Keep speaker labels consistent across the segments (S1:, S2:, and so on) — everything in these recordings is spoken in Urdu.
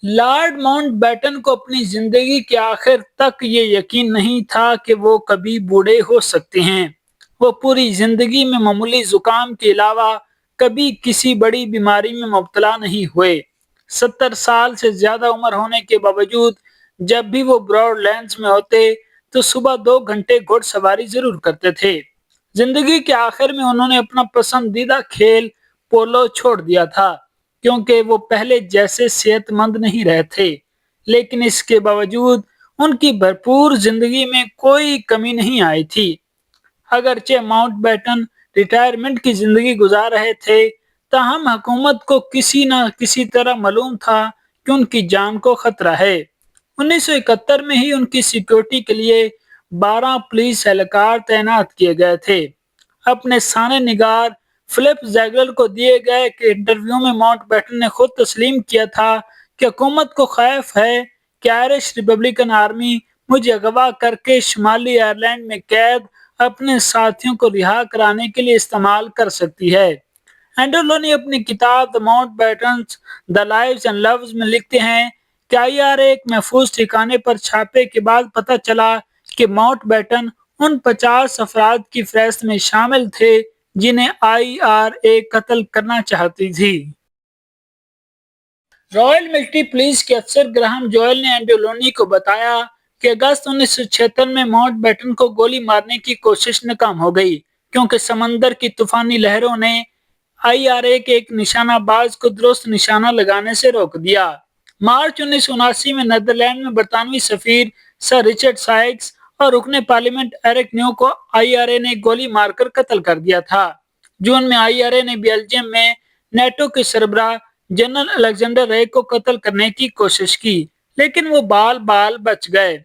S1: لارڈ ماؤنٹ بیٹن کو اپنی زندگی کے آخر تک یہ یقین نہیں تھا کہ وہ کبھی بوڑھے ہو سکتے ہیں۔ وہ پوری زندگی میں معمولی زکام کے علاوہ کبھی کسی بڑی بیماری میں مبتلا نہیں ہوئے۔ 70 سال سے زیادہ عمر ہونے کے باوجود جب بھی وہ براڈ لینڈز میں ہوتے تو صبح 2 گھنٹے گھڑ سواری ضرور کرتے تھے۔ زندگی کے آخر میں انہوں نے اپنا پسندیدہ کھیل پولو چھوڑ دیا تھا کیونکہ وہ پہلے جیسے صحت مند نہیں رہے تھے، لیکن اس کے باوجود ان کی بھرپور زندگی میں کوئی کمی نہیں آئی تھی۔ اگرچہ ماؤنٹ بیٹن ریٹائرمنٹ کی زندگی گزار رہے تھے، تاہم حکومت کو کسی نہ کسی طرح معلوم تھا کہ ان کی جان کو خطرہ ہے۔ 1971 میں ہی ان کی سیکیورٹی کے لیے 12 پولیس اہلکار تعینات کیے گئے تھے۔ اپنے سانے نگار فلپ زیگلر کو دیے گئے کہ انٹرویو میں ماؤنٹ بیٹن نے خود تسلیم کیا تھا کہ حکومت کو خوف ہے کہ آئرش ریپبلکن آرمی مجھے اغوا کر کے شمالی آئرلینڈ میں قید اپنے ساتھیوں کو رہا کرانے کے لیے استعمال کر سکتی ہے۔ اینڈرو لونی اپنی کتاب the Mountbattens the lives and loves میں لکھتے ہیں کہ IRA ایک محفوظ ٹھکانے پر چھاپے کے بعد پتہ چلا کہ ماؤنٹ بیٹن ان 50 افراد کی فہرست میں شامل تھے جنہیں IRA قتل کرنا چاہتی تھی۔ رائل ملٹری پولیس کے افسر گراہم جوئل نے اینڈرو لونی کو بتایا کہ اگست 1976 میں ماؤنٹ بیٹن کو گولی مارنے کی کوشش ناکام ہو گئی کیونکہ سمندر کی طوفانی لہروں نے IRA کے ایک نشانہ باز کو درست نشانہ لگانے سے روک دیا۔ مارچ 1979 میں نیدرلینڈ میں برطانوی سفیر سر رچرڈ سائکس اور رکن پارلیمنٹ ایرک نیو کو IRA نے گولی مار کر قتل کر دیا تھا۔ جون میں IRA نے بیلجیم میں نیٹو کے سربراہ جنرل الیگزینڈر رے کو قتل کرنے کی کوشش کی، لیکن وہ بال بال بچ گئے۔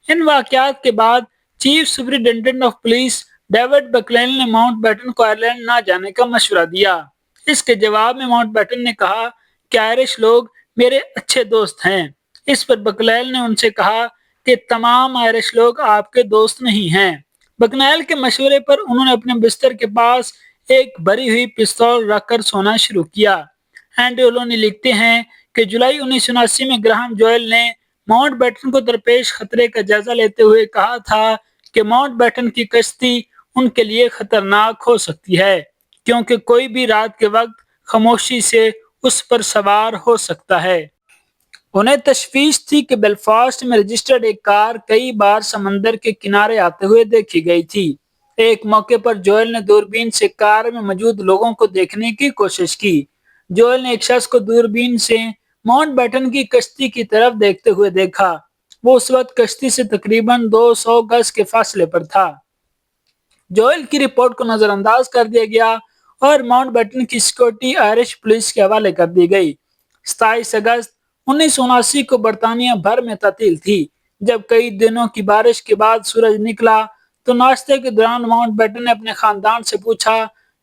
S1: ان واقعات کے بعد chief superintendent of police David Bucklin نے ماؤنٹ بیٹن کو آئرلینڈ نہ جانے کا مشورہ دیا۔ اس کے جواب میں ماؤنٹ بیٹن نے کہا کہ آئرش لوگ میرے اچھے دوست ہیں۔ اس پر بکلین نے ان سے کہا کہ تمام آئرش لوگ آپ کے دوست نہیں ہیں۔ بکنیل کے مشورے پر انہوں نے اپنے بستر کے پاس ایک بھری ہوئی پستول رکھ کر سونا شروع کیا۔ اینڈرو لونی لکھتے ہیں کہ جولائی 1979 میں گراہم جوئل نے ماؤنٹ بیٹن کو درپیش خطرے کا جائزہ لیتے ہوئے کہا تھا کہ ماؤنٹ بیٹن کی کشتی ان کے لیے خطرناک ہو سکتی ہے کیونکہ کوئی بھی رات کے وقت خاموشی سے اس پر سوار ہو سکتا ہے۔ انہیں تشویش تھی کہ بیلفاسٹ میں رجسٹرڈ ایک کار کئی بار سمندر کے کنارے آتے ہوئے دیکھی گئی تھی۔ ایک موقع پر جوئل نے دوربین سے کار میں موجود لوگوں کو دیکھنے کی کوشش کی۔ جوئل نے ایک شخص کو دوربین سے ماؤنٹ بیٹن کی کشتی کی طرف دیکھتے ہوئے دیکھا۔ وہ اس وقت کشتی سے تقریباً 200 گز کے فاصلے پر تھا۔ جوئل کی رپورٹ کو نظر انداز کر دیا گیا اور ماؤنٹ بیٹن کی سیکورٹی آئرش پولیس کے حوالے کر دی گئی۔ 27 اگست 1979 کو برطانیہ بھر میں تعطیل تھی۔ جب کئی دنوں کی بارش کے بعد سورج نکلا تو ناشتے کے دوران ماؤنٹ بیٹن نے اپنے خاندان سے پوچھا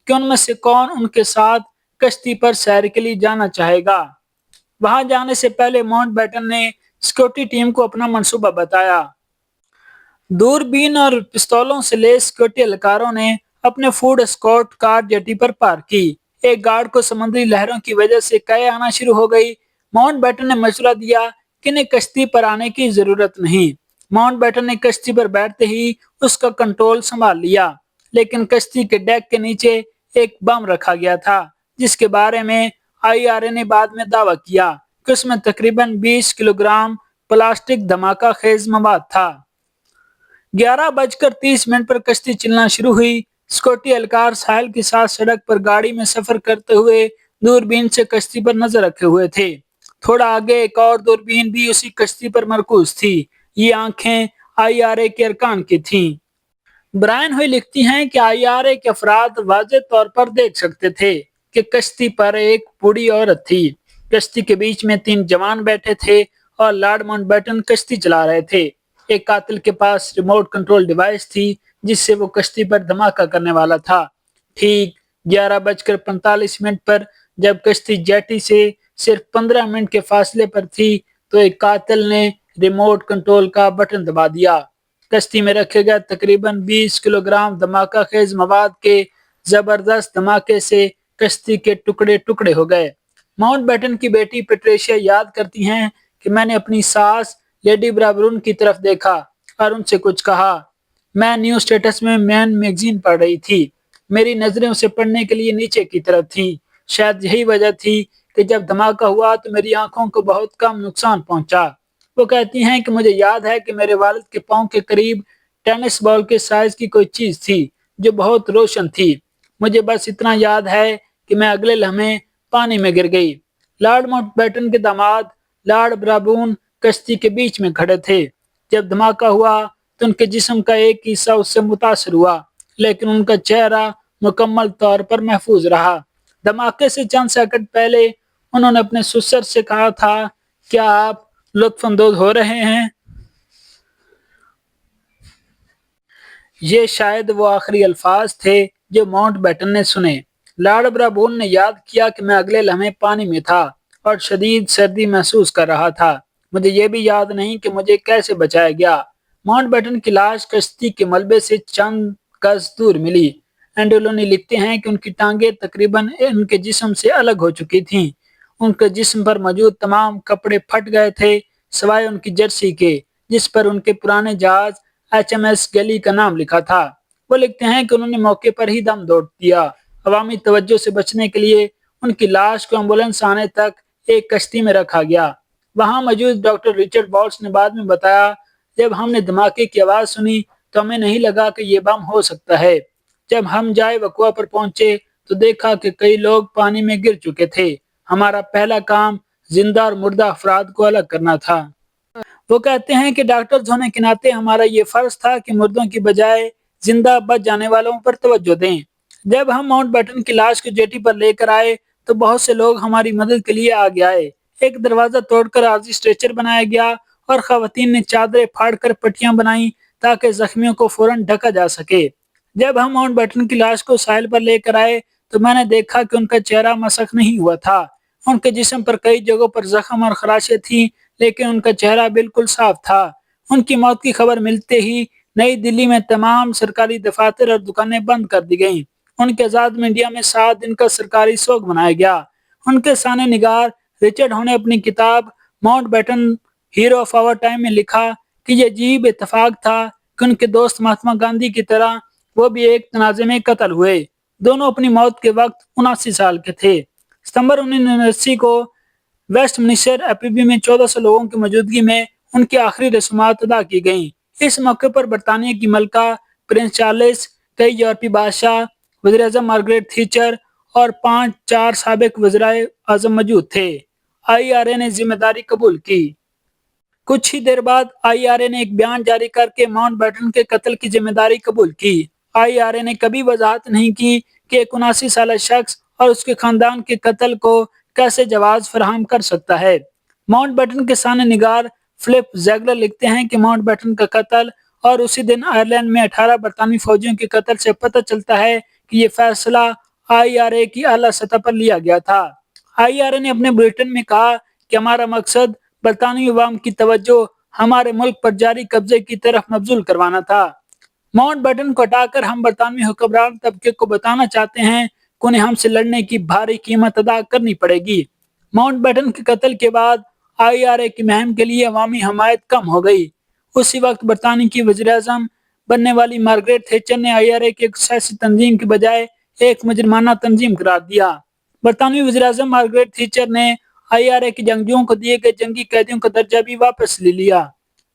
S1: کہ ان میں سے کون ان کے ساتھ کشتی پر سیر کے لیے جانا چاہے گا۔ وہاں جانے سے پہلے ماؤنٹ بیٹن نے سیکورٹی ٹیم کو اپنا منصوبہ بتایا۔ دوربین اور پستولوں سے لیس سیکورٹی اہلکاروں نے اپنے فوڈ اسکارٹ کار جیٹی پر پارک کی۔ ایک گارڈ کو سمندری لہروں کی وجہ سے قے آنا شروع ہو گئی۔ ماؤنٹ بیٹن نے مشورہ دیا کہ انہیں کشتی پر آنے کی ضرورت نہیں۔ ماؤنٹ بیٹن نے کشتی پر بیٹھتے ہی اس کا کنٹرول سنبھال لیا، لیکن کشتی کے ڈیک کے نیچے ایک بم رکھا گیا تھا جس کے بارے میں IRA نے بعد میں دعویٰ کیا کہ اس میں تقریباً 20 کلو گرام پلاسٹک دھماکہ خیز مواد تھا۔ 11:30 پر کشتی چلنا شروع ہوئی۔ سیکورٹی اہلکار ساحل کے ساتھ سڑک پر گاڑی میں سفر کرتے ہوئے دوربین سے کشتی پر نظر رکھے ہوئے تھے۔ تھوڑا آگے ایک اور دوربین بھی اسی کشتی پر مرکوز تھی۔ یہ آنکھیں IRA کے ارکان کی تھیں۔ برائن ہوئی لکھتی ہیں کہ IRA کے افراد واضح طور پر دیکھ سکتے تھے کہ کشتی پر ایک بوڑھی عورت تھی۔ کشتی کے بیچ میں 3 جوان بیٹھے تھے اور لارڈ ماؤنٹ بیٹن کشتی چلا رہے تھے۔ ایک قاتل کے پاس ریموٹ کنٹرول ڈیوائس تھی جس سے وہ کشتی پر دھماکہ کرنے والا تھا۔ ٹھیک 11:45 پر جب کشتی جیٹی سے صرف 15 منٹ کے فاصلے پر تھی تو ایک قاتل نے ریموٹ کنٹرول کا بٹن دبا دیا۔ کشتی میں رکھے گئے تقریباً 20 کلو گرام دھماکہ خیز مواد کے زبردست دھماکے سے کشتی کے ٹکڑے ٹکڑے ہو گئے۔ ماؤنٹ بیٹن کی بیٹی پیٹریشیا یاد کرتی ہیں کہ میں نے اپنی ساس لیڈی برابرون کی طرف دیکھا اور ان سے کچھ کہا۔ میں نیو اسٹیٹس میں مین میگزین پڑھ رہی تھی۔ میری نظریں اسے پڑھنے کے لیے نیچے کی طرف تھی۔ شاید یہی وجہ تھی کہ جب دھماکہ ہوا تو میری آنکھوں کو بہت کم نقصان پہنچا۔ وہ کہتی ہیں کہ مجھے یاد ہے کہ میرے والد کے پاؤں کے قریب ٹینس بال کے سائز کی کوئی چیز تھی جو بہت روشن تھی۔ مجھے بس اتنا یاد ہے کہ میں اگلے لمحے پانی میں گر گئی۔ لارڈ ماؤنٹ بیٹن کے داماد لارڈ برابون کشتی کے بیچ میں کھڑے تھے۔ جب دھماکہ ہوا تو ان کے جسم کا ایک حصہ اس سے متاثر ہوا، لیکن ان کا چہرہ مکمل طور پر محفوظ رہا۔ دھماکے سے چند سیکنڈ پہلے انہوں نے اپنے سسر سے کہا تھا، کیا آپ لطف اندوز ہو رہے ہیں؟ یہ شاید وہ آخری الفاظ تھے جو ماؤنٹ بیٹن نے سنے۔ لارڈ برابون نے یاد کیا کہ میں اگلے لمحے پانی میں تھا اور شدید سردی محسوس کر رہا تھا۔ مجھے یہ بھی یاد نہیں کہ مجھے کیسے بچایا گیا۔ ماؤنٹ بیٹن کی لاش کشتی کے ملبے سے چند گز دور ملی۔ اینڈولونی لکھتے ہیں کہ ان کی ٹانگیں تقریباً ان کے جسم سے الگ ہو چکی تھیں۔ ان کے جسم پر موجود تمام کپڑے پھٹ گئے تھے سوائے ان کی جرسی کے، جس پر ان کے پرانے جہاز HMS گیلی کا نام لکھا تھا۔ وہ لکھتے ہیں کہ انہوں نے موقع پر ہی دم توڑ دیا۔ عوامی توجہ سے بچنے کے لیے ان کی لاش کو ایمبولینس آنے تک ایک کشتی میں رکھا گیا۔ وہاں موجود ڈاکٹر رچرڈ بالٹس نے بعد میں بتایا، جب ہم نے دھماکے کی آواز سنی تو ہمیں نہیں لگا کہ یہ بم ہو سکتا ہے۔ جب ہم جائے وقوع پر پہنچے تو دیکھا کہ کئی لوگ پانی میں گر چکے تھے۔ ہمارا پہلا کام زندہ اور مردہ افراد کو الگ کرنا تھا۔ وہ کہتے ہیں کہ ڈاکٹرز ہونے کے ناطے ہمارا یہ فرض تھا کہ مردوں کی بجائے زندہ بچ جانے والوں پر توجہ دیں۔ جب ہم ماؤنٹ بیٹن کی لاش کو جیٹی پر لے کر آئے تو بہت سے لوگ ہماری مدد کے لیے آگے آئے۔ ایک دروازہ توڑ کر عارضی اسٹریچر بنایا گیا اور خواتین نے چادریں پھاڑ کر پٹیاں بنائیں تاکہ زخمیوں کو فوراً ڈھکا جا سکے۔ جب ہم ماؤنٹ بیٹن کی لاش کو ساحل پر لے کر آئے تو میں نے دیکھا کہ ان کا چہرہ مسخ نہیں ہوا تھا۔ ان کے جسم پر کئی جگہوں پر زخم اور خراشیں تھیں، لیکن ان کا چہرہ بالکل صاف تھا۔ ان کی موت کی خبر ملتے ہی نئی دلی میں تمام سرکاری دفاتر اور دکانیں بند کر دی گئیں۔ ان کے آزاد انڈیا میں 7 دن کا سرکاری سوگ منایا گیا۔ ان کے سانحہ نگار رچرڈ ہو نے اپنی کتاب Mountbatten hero of our time میں لکھا کہ یہ عجیب اتفاق تھا کہ ان کے دوست مہاتما گاندھی کی طرح وہ بھی ایک تنازع میں قتل ہوئے۔ دونوں اپنی موت کے وقت 79 سال کے تھے۔ ستمبر 1979 کو ویسٹ منسٹر ایبی میں 1400 لوگوں کی موجودگی میں ان کی آخری رسومات ادا کی گئیں۔ اس موقع پر برطانیہ کی ملکہ پرنس چارلس، کئی یورپی بادشاہ، وزیر اعظم مارگریٹ تھیچر اور 5-4 سابق وزرائے اعظم موجود تھے۔ IRA نے ذمہ داری قبول کی۔ کچھ ہی دیر بعد IRA نے ایک بیان جاری کر کے ماؤنٹ بیٹن کے قتل کی ذمہ داری قبول کی۔ IRA نے کبھی وضاحت نہیں کی کہ ایک 79 سالہ شخص اور اس کے خاندان کے قتل کو کیسے جواز فراہم کر سکتا ہے۔ ماؤنٹ بیٹن کے سانحہ نگار فلپ زیگلر لکھتے ہیں کہ ماؤنٹ بیٹن کا قتل اور اسی دن آئرلینڈ میں 18 برطانوی فوجیوں کے قتل سے پتہ چلتا ہے کہ یہ فیصلہ IRA کی اعلیٰ سطح پر لیا گیا تھا۔ IRA نے اپنے بلیٹن میں کہا کہ ہمارا مقصد برطانوی عوام کی توجہ ہمارے ملک پر جاری قبضے کی طرف مبذول کروانا تھا۔ ماؤنٹ بیٹن کو ہٹا کر ہم برطانوی حکمران طبقے کو بتانا چاہتے ہیں کہ انہیں ہم سے لڑنے کی بھاری قیمت ادا کرنی پڑے گی۔ ماؤنٹ بیٹن کے قتل کے بعد IRA کی مہم کے لیے عوامی حمایت کم ہو گئی۔ اسی وقت برطانیہ کی وزیر اعظم بننے والی مارگریٹ تھیچر نے IRA کی ایک سیاسی تنظیم کے بجائے ایک مجرمانہ تنظیم قرار دیا۔ برطانوی وزیر اعظم مارگریٹ تھیچر نے IRA کے جنگجوؤں کو دیے گئے جنگی قیدیوں کا درجہ بھی واپس لے لیا۔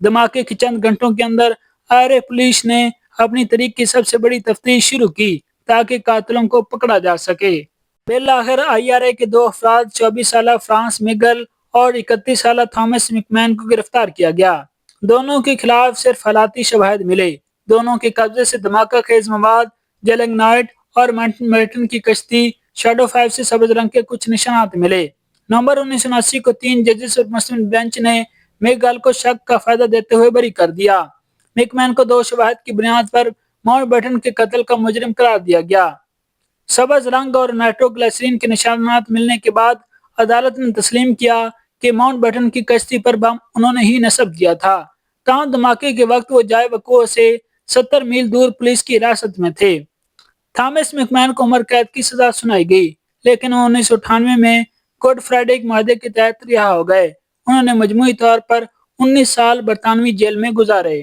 S1: دھماکے کے چند گھنٹوں کے اندر IRA پولیس نے اپنی تاریخ کی سب سے بڑی تفتیش شروع کی تاکہ قاتلوں کو پکڑا جا سکے۔ بالآخر IRA کے 2 افراد 24 سالہ فرانس میگل اور 31 سالہ تھامس مکمین کو گرفتار کیا گیا۔ دونوں کے خلاف صرف حالاتی شواہد ملے۔ دونوں کے قبضے سے دھماکہ خیز مواد، جیلنگ نائٹ اور ماؤنٹ بیٹن کی کشتی شیڈو 5 سے سبز رنگ کے کچھ نشانات ملے۔ نومبر 1979 کو 3 ججز اور مسلم بینچ نے میگل کو شک کا فائدہ دیتے ہوئے بری کر دیا۔ مکمین کو 2 شواہد کی بنیاد پر ماؤنٹ بیٹن کے قتل کا مجرم قرار دیا گیا۔ سبز رنگ اور نائٹرو گلیسرین کے نشانات ملنے کے بعد عدالت نے تسلیم کیا کہ ماؤنٹ بیٹن کی کشتی پر بم انہوں نے ہی نصب کیا تھا۔ تاہم دھماکے کے وقت وہ جائے وقوع سے 70 میل دور پولیس کی حراست میں تھے۔ تھامس مکمین کو عمر قید کی سزا سنائی گئی، لیکن وہ 1998 میں گڈ فرائیڈے کے معاہدے کے تحت رہا ہو گئے۔ انہوں نے مجموعی طور پر 19 سال برطانوی جیل میں گزارے۔